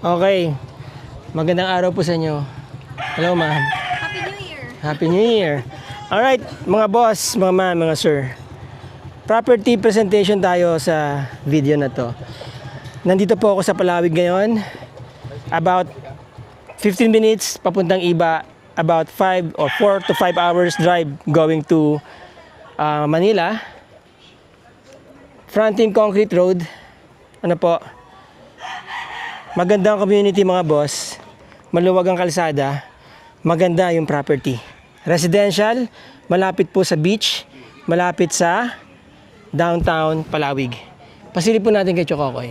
Okay. Magandang araw po sa inyo. Hello, ma'am. Happy New Year! Happy New Year. Alright, mga boss, mga ma'am, mga sir. Property presentation tayo sa video na to. Nandito po ako sa Palawig ngayon. About 15 minutes papuntang Iba. About 5 or 4 to 5 hours drive going to Manila. Fronting Concrete Road. Ano po? Magandang community mga boss. Maluwag ang kalsada. Maganda yung property. Residential, malapit po sa beach, malapit sa downtown Palawig. Pasilip po natin kay Chokokoy.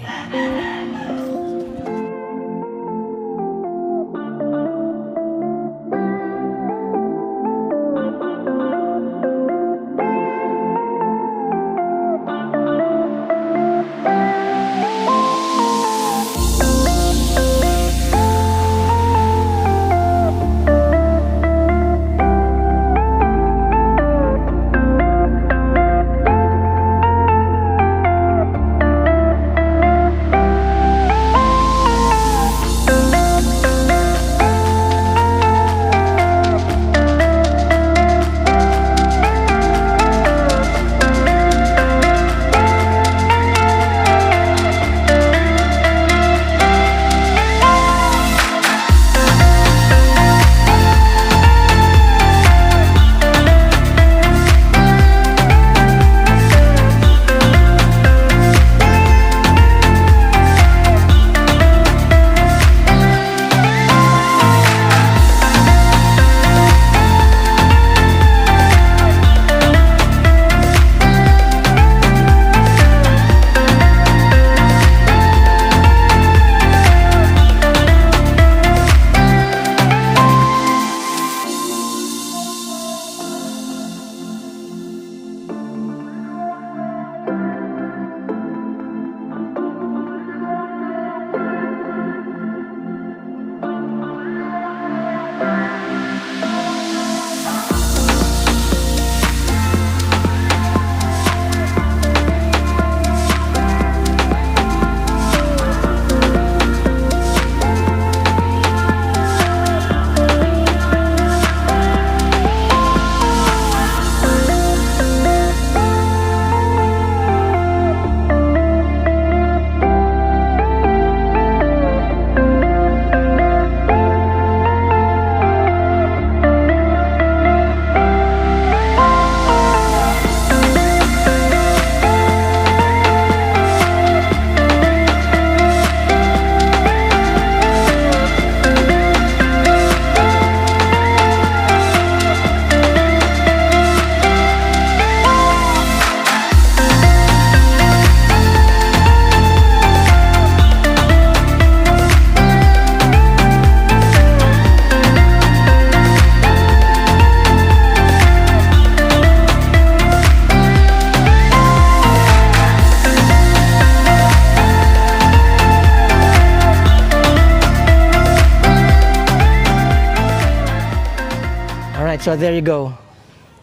Alright, so there you go.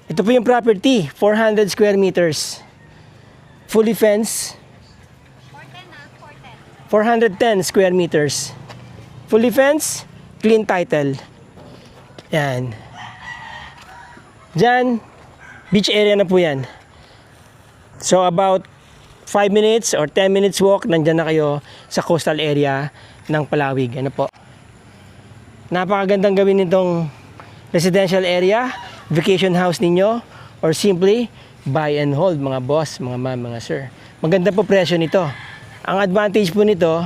Ito po yung property, 400 square meters. Fully fenced. 410 square meters. Fully fenced, clean title. Yan. Diyan, beach area na po yan. So about 5 minutes or 10 minutes walk, nandyan na kayo sa coastal area ng Palawig. Ano po? Napakagandang gawin nitong residential area, vacation house ninyo, or simply buy and hold mga boss, mga ma'am, mga sir. Maganda po presyo nito. Ang advantage po nito,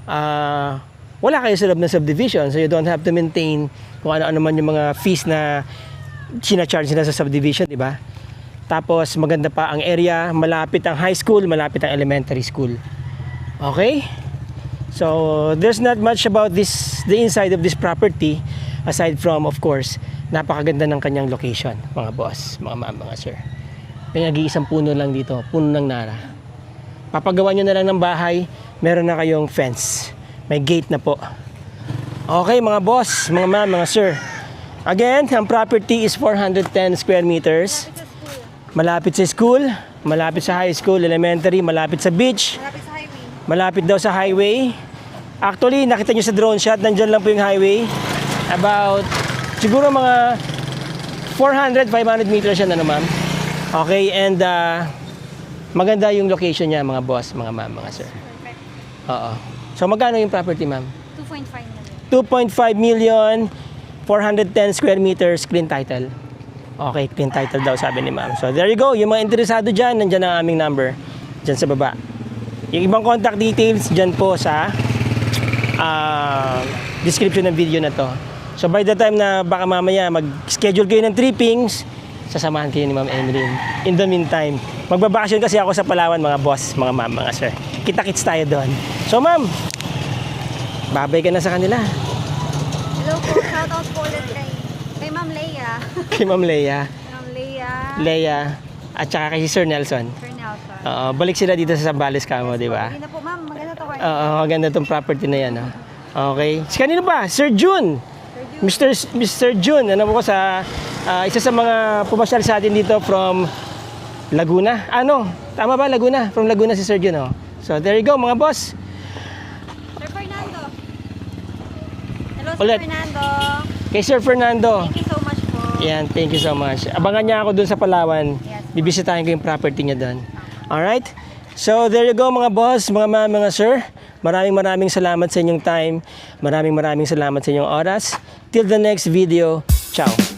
wala kayo sa loob ng subdivision, so you don't have to maintain kung ano-ano man yung mga fees na sinacharge nila sa subdivision, di ba? Tapos maganda pa ang area, malapit ang high school, malapit ang elementary school. Okay? So there's not much about this, the inside of this property, aside from, of course, napakaganda ng kanyang location, mga boss, mga ma'am, mga sir. May nag-iisang puno lang dito, puno ng nara. Papagawa nyo na lang ng bahay, meron na kayong fence. May gate na po. Okay, mga boss, mga ma'am, mga sir. Again, ang property is 410 square meters. Malapit sa school, malapit sa high school, elementary, malapit sa beach, Malapit sa highway. malapit daw sa highway. Actually, nakita nyo sa drone shot, nandyan lang po yung highway. About, siguro mga 400-500 meters yan, ano ma'am? Okay, and maganda yung location niya, mga boss, mga ma'am, mga sir. Perfect. Oo. So, magkano yung property, ma'am? 2.5 million. 2.5 million, 410 square meters, clean title. Okay, clean title daw, sabi ni ma'am. So, there you go. Yung mga interesado dyan, nandyan ang aming number. Dyan sa baba. Yung ibang contact details, dyan po sa description ng video na to. So by the time na baka mamaya mag-schedule kayo ng trippings, sasamahan kayo ni Ma'am Emeline. In the meantime, magbabakasyon kasi ako sa Palawan, mga boss, mga ma'am, mga sir. Kita-kits tayo doon. So ma'am, babay ka na sa kanila. Hello po, shoutout po ulit kay Ma'am Leia. Kay Ma'am Leia, Ma'am Leia. Leia, at saka kay Sir Nelson. Sir Nelson. Oo, balik sila dito sa Zambales Camo, di ba? Hindi na po ma'am, maganda to kayo. Oo, maganda tong property na yan. Oh. Okay. Si kanino ba? Sir June. Mr. June, ano po ko sa isa sa mga pumasyal sa atin dito from Laguna. Ano? Tama ba Laguna? From Laguna si Sir June. Oh. So there you go mga boss. Sir Fernando. Hello Sir Ulit. Fernando. Kay Sir Fernando. Thank you so much po. Yan, thank you so much. Abangan niya ako dun sa Palawan. Yes, po. Bibisitahin ko yung property niya doon. Alright? So there you go mga boss, mga ma'am, mga sir. Maraming salamat sa inyong time. Maraming salamat sa inyong oras. Till the next video. Ciao.